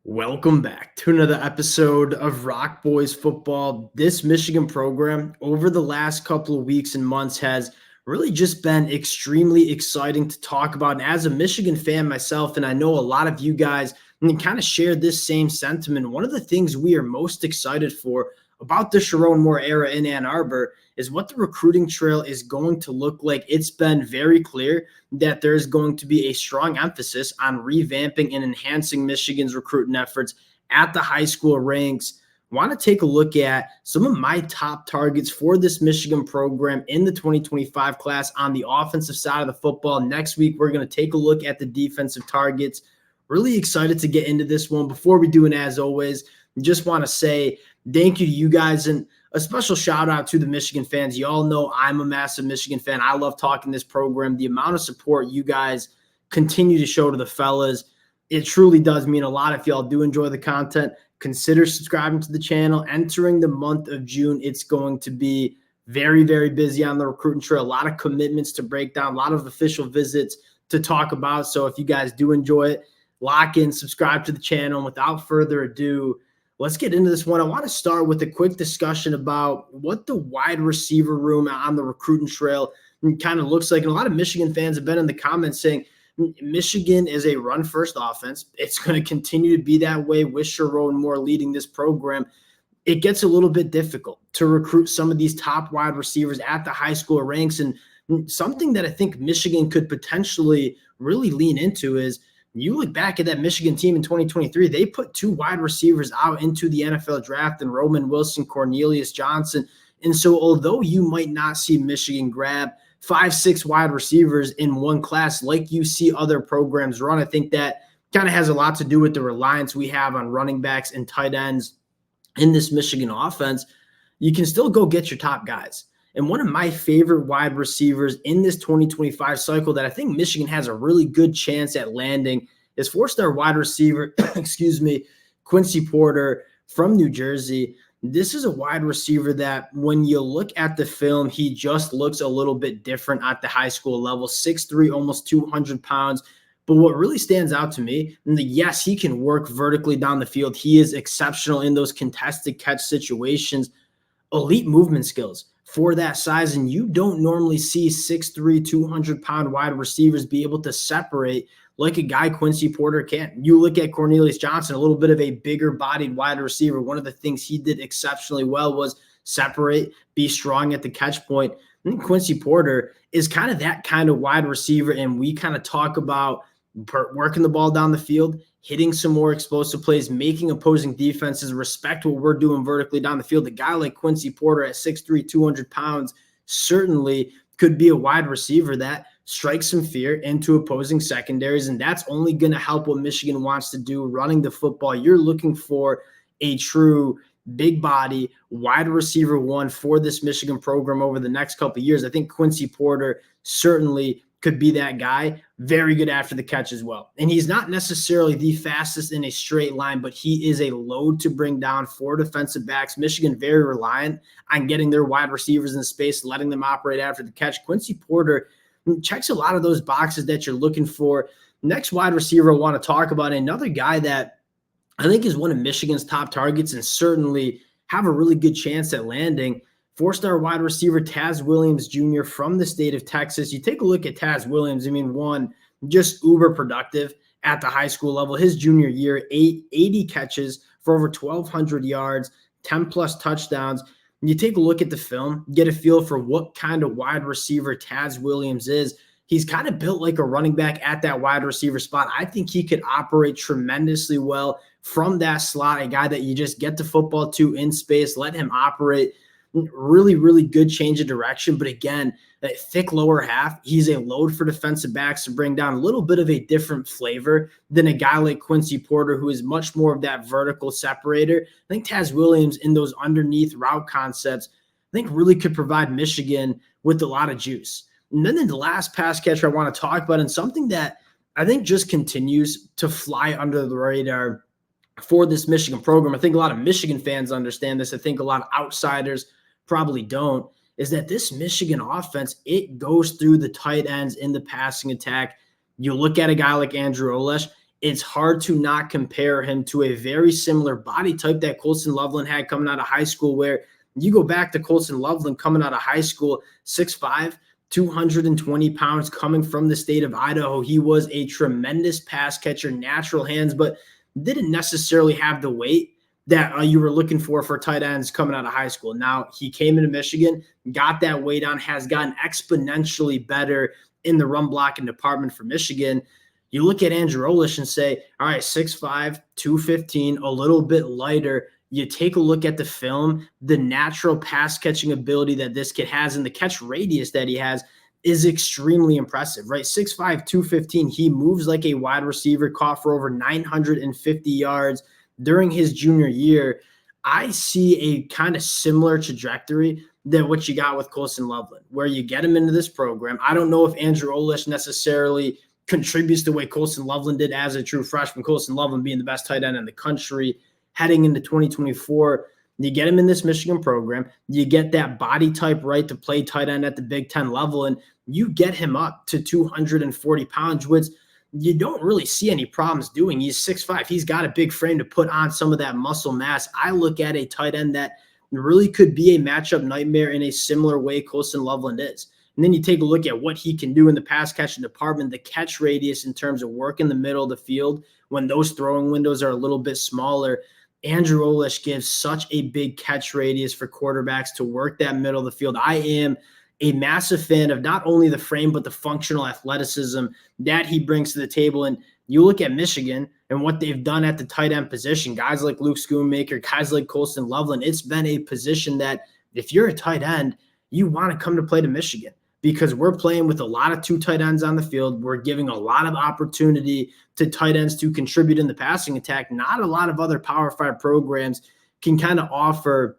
Welcome back to another episode of Rock Boys Football. This Michigan program over the last couple of weeks and months has really just been extremely exciting to talk about. And as a Michigan fan myself, and I know a lot of you guys kind of share this same sentiment, one of the things we are most excited for about the Sherrone Moore era in Ann Arbor is what the recruiting trail is going to look like. It's been very clear that there's going to be a strong emphasis on revamping and enhancing Michigan's recruiting efforts at the high school ranks. Want to take a look at some of my top targets for this Michigan program in the 2025 class on the offensive side of the football. Next week, we're going to take a look at the defensive targets. Really excited to get into this one. Before we do, and as always, just want to say thank you to you guys and a special shout out to the Michigan fans. You all know I'm a massive Michigan fan. I love talking this program. The amount of support you guys continue to show to the fellas, it truly does mean a lot. If y'all do enjoy the content, consider subscribing to the channel. Entering the month of June, it's going to be very, very busy on the recruiting trail. A lot of commitments to break down, a lot of official visits to talk about. So if you guys do enjoy it, lock in, subscribe to the channel. And without further ado, let's get into this one. I want to start with a quick discussion about what the wide receiver room on the recruiting trail kind of looks like. And a lot of Michigan fans have been in the comments saying Michigan is a run-first offense. It's going to continue to be that way with Sherrone Moore leading this program. It gets a little bit difficult to recruit some of these top wide receivers at the high school ranks. And something that I think Michigan could potentially really lean into is you look back at that Michigan team in 2023, they put two wide receivers out into the NFL draft and Roman Wilson, Cornelius Johnson. And so although you might not see Michigan grab 5-6 wide receivers in one class like you see other programs run, I think that kind of has a lot to do with the reliance we have on running backs and tight ends in this Michigan offense. You can still go get your top guys. And one of my favorite wide receivers in this 2025 cycle that I think Michigan has a really good chance at landing is four-star wide receiver, Quincy Porter from New Jersey. This is a wide receiver that when you look at the film, he just looks a little bit different at the high school level, 6'3", almost 200 pounds. But what really stands out to me, yes, he can work vertically down the field. He is exceptional in those contested catch situations, elite movement skills for that size. And you don't normally see 6'3", 200-pound wide receivers be able to separate like a guy Quincy Porter can. You look at Cornelius Johnson, a little bit of a bigger-bodied wide receiver. One of the things he did exceptionally well was separate, be strong at the catch point. And Quincy Porter is kind of that kind of wide receiver, and we kind of talk about working the ball down the field, hitting some more explosive plays, making opposing defenses respect what we're doing vertically down the field. A guy like Quincy Porter at 6'3", 200 pounds certainly could be a wide receiver that strikes some fear into opposing secondaries, and that's only going to help what Michigan wants to do running the football. You're looking for a true big body wide receiver one for this Michigan program over the next couple of years. I think Quincy Porter certainly could be that guy. Very good after the catch as well. And he's not necessarily the fastest in a straight line, but he is a load to bring down for defensive backs. Michigan very reliant on getting their wide receivers in space, letting them operate after the catch. Quincy Porter checks a lot of those boxes that you're looking for. Next wide receiver I want to talk about, another guy that I think is one of Michigan's top targets and certainly have a really good chance at landing. Four-star wide receiver Taz Williams Jr. from the state of Texas. You take a look at Taz Williams. One, just uber productive at the high school level. His junior year, 80 catches for over 1,200 yards, 10-plus touchdowns. And you take a look at the film, get a feel for what kind of wide receiver Taz Williams is. He's kind of built like a running back at that wide receiver spot. I think he could operate tremendously well from that slot, a guy that you just get the football to in space, let him operate. Really, really good change of direction. But again, that thick lower half, he's a load for defensive backs to bring down, a little bit of a different flavor than a guy like Quincy Porter, who is much more of that vertical separator. I think Taz Williams in those underneath route concepts, I think really could provide Michigan with a lot of juice. And then in the last pass catcher I want to talk about, and something that I think just continues to fly under the radar for this Michigan program. I think a lot of Michigan fans understand this. I think a lot of outsiders probably don't, is that this Michigan offense, it goes through the tight ends in the passing attack. You look at a guy like Andrew Olesh, it's hard to not compare him to a very similar body type that Colston Loveland had coming out of high school, where you go back to Colston Loveland coming out of high school, 6'5", 220 pounds, coming from the state of Idaho. He was a tremendous pass catcher, natural hands, but didn't necessarily have the weight that you were looking for tight ends coming out of high school. Now, he came into Michigan, got that weight on, has gotten exponentially better in the run blocking department for Michigan. You look at Andrew Olish and say, all right, 6'5", 215, a little bit lighter. You take a look at the film, the natural pass catching ability that this kid has and the catch radius that he has is extremely impressive, right? 6'5", 215. He moves like a wide receiver, caught for over 950 yards during his junior year. I see a kind of similar trajectory than what you got with Colston Loveland, where you get him into this program. I don't know if Andrew Olish necessarily contributes the way Colston Loveland did as a true freshman, Colston Loveland being the best tight end in the country heading into 2024. You get him in this Michigan program, you get that body type right to play tight end at the Big Ten level, and you get him up to 240 pounds, which you don't really see any problems doing. He's 6'5". He's got a big frame to put on some of that muscle mass. I look at a tight end that really could be a matchup nightmare in a similar way Colston Loveland is. And then you take a look at what he can do in the pass catching department, the catch radius in terms of work in the middle of the field when those throwing windows are a little bit smaller. Andrew Olish gives such a big catch radius for quarterbacks to work that middle of the field. I am a massive fan of not only the frame, but the functional athleticism that he brings to the table. And you look at Michigan and what they've done at the tight end position, guys like Luke Schoonmaker, guys like Colston Loveland, it's been a position that if you're a tight end, you want to come to play to Michigan, because we're playing with a lot of two tight ends on the field. We're giving a lot of opportunity to tight ends to contribute in the passing attack. Not a lot of other Power 5 programs can kind of offer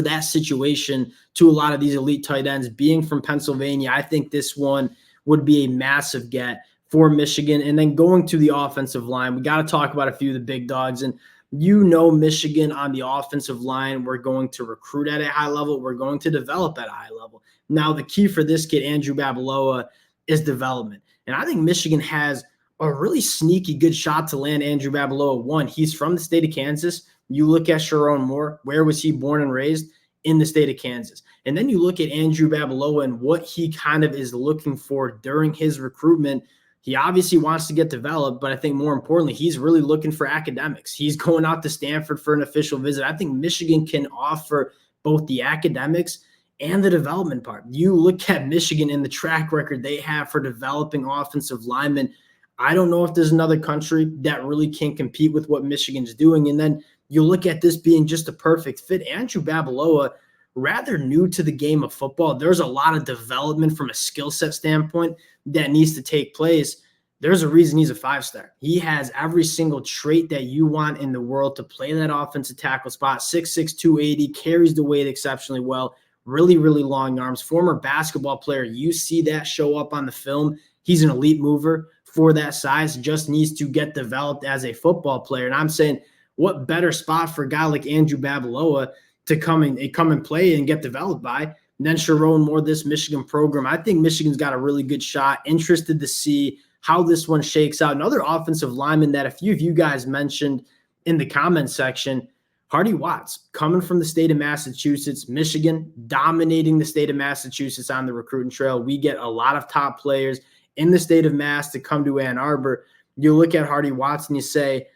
that situation to a lot of these elite tight ends. Being from Pennsylvania, I think this one would be a massive get for Michigan. And then going to the offensive line, we got to talk about a few of the big dogs. And Michigan on the offensive line, we're going to recruit at a high level. We're going to develop at a high level. Now, the key for this kid, Andrew Babaloa, is development. And I think Michigan has a really sneaky good shot to land Andrew Babaloa. One, he's from the state of Kansas. You look at Sherrone Moore, where was he born and raised? In the state of Kansas. And then you look at Andrew Babaloa and what he kind of is looking for during his recruitment. He obviously wants to get developed, but I think more importantly, he's really looking for academics. He's going out to Stanford for an official visit. I think Michigan can offer both the academics and the development part. You look at Michigan and the track record they have for developing offensive linemen. I don't know if there's another country that really can compete with what Michigan's doing. And then you look at this being just a perfect fit. Andrew Babaloa, rather new to the game of football. There's a lot of development from a skill set standpoint that needs to take place. There's a reason he's a 5-star. He has every single trait that you want in the world to play that offensive tackle spot. 6'6", 280, carries the weight exceptionally well. Really, really long arms. Former basketball player. You see that show up on the film. He's an elite mover for that size. Just needs to get developed as a football player. And I'm saying, what better spot for a guy like Andrew Babaloa to come and play and get developed by than Sherrone Moore, this Michigan program? I think Michigan's got a really good shot. Interested to see how this one shakes out. Another offensive lineman that a few of you guys mentioned in the comment section, Hardy Watts, coming from the state of Massachusetts. Michigan dominating the state of Massachusetts on the recruiting trail. We get a lot of top players in the state of Mass to come to Ann Arbor. You look at Hardy Watts and you say,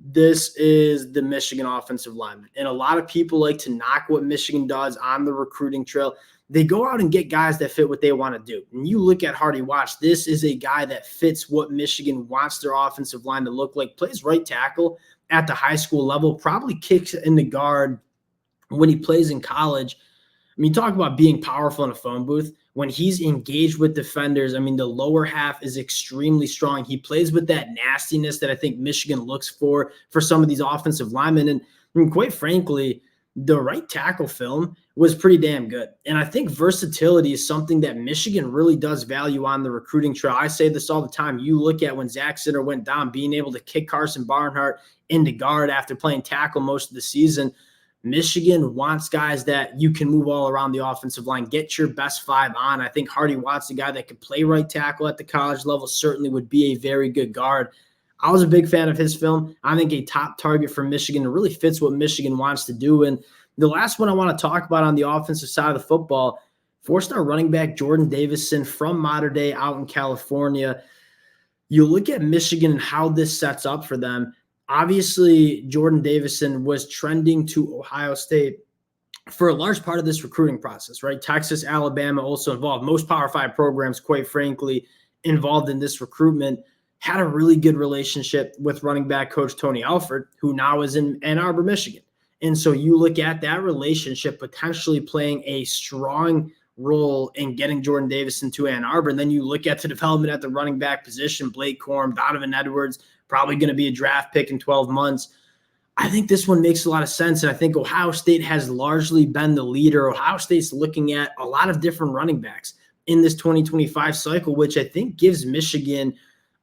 this is the Michigan offensive lineman. And a lot of people like to knock what Michigan does on the recruiting trail. They go out and get guys that fit what they want to do. And you look at Hardy Watts, this is a guy that fits what Michigan wants their offensive line to look like. Plays right tackle at the high school level, probably kicks in the guard when he plays in college. I mean, talk about being powerful in a phone booth. When he's engaged with defenders, I mean, the lower half is extremely strong. He plays with that nastiness that I think Michigan looks for some of these offensive linemen. And quite frankly, the right tackle film was pretty damn good. And I think versatility is something that Michigan really does value on the recruiting trail. I say this all the time. You look at when Zach Sitter went down, being able to kick Carson Barnhart into guard after playing tackle most of the season. Michigan wants guys that you can move all around the offensive line, get your best 5 on. I think Hardy Watts, a guy that could play right tackle at the college level, certainly would be a very good guard. I was a big fan of his film. I think a top target for Michigan. It really fits what Michigan wants to do. And the last one I want to talk about on the offensive side of the football, four-star running back Jordan Davison from Mater Dei out in California. You look at Michigan and how this sets up for them. Obviously, Jordan Davison was trending to Ohio State for a large part of this recruiting process, right? Texas, Alabama also involved. Most Power 5 programs, quite frankly, involved in this recruitment, had a really good relationship with running back coach Tony Alford, who now is in Ann Arbor, Michigan. And so you look at that relationship potentially playing a strong role in getting Jordan Davison to Ann Arbor. And then you look at the development at the running back position, Blake Corum, Donovan Edwards, probably going to be a draft pick in 12 months. I think this one makes a lot of sense. And I think Ohio State has largely been the leader. Ohio State's looking at a lot of different running backs in this 2025 cycle, which I think gives Michigan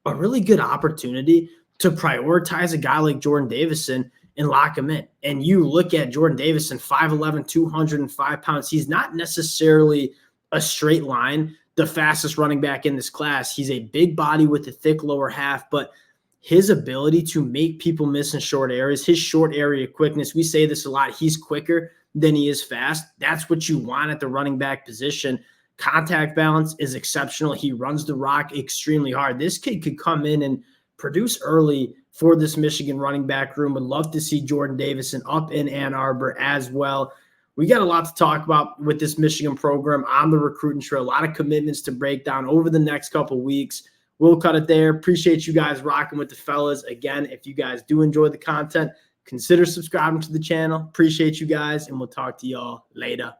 a really good opportunity to prioritize a guy like Jordan Davison and lock him in. And you look at Jordan Davison, 5'11", 205 pounds. He's not necessarily a straight line, the fastest running back in this class. He's a big body with a thick lower half, but his ability to make people miss in short areas, his short area quickness, we say this a lot, he's quicker than he is fast. That's what you want at the running back position. Contact balance is exceptional. He runs the rock extremely hard. This kid could come in and produce early for this Michigan running back room. Would love to see Jordan Davison up in Ann Arbor as well. We got a lot to talk about with this Michigan program on the recruiting trail. A lot of commitments to break down over the next couple of weeks. We'll cut it there. Appreciate you guys rocking with the fellas. Again, if you guys do enjoy the content, consider subscribing to the channel. Appreciate you guys, and we'll talk to y'all later.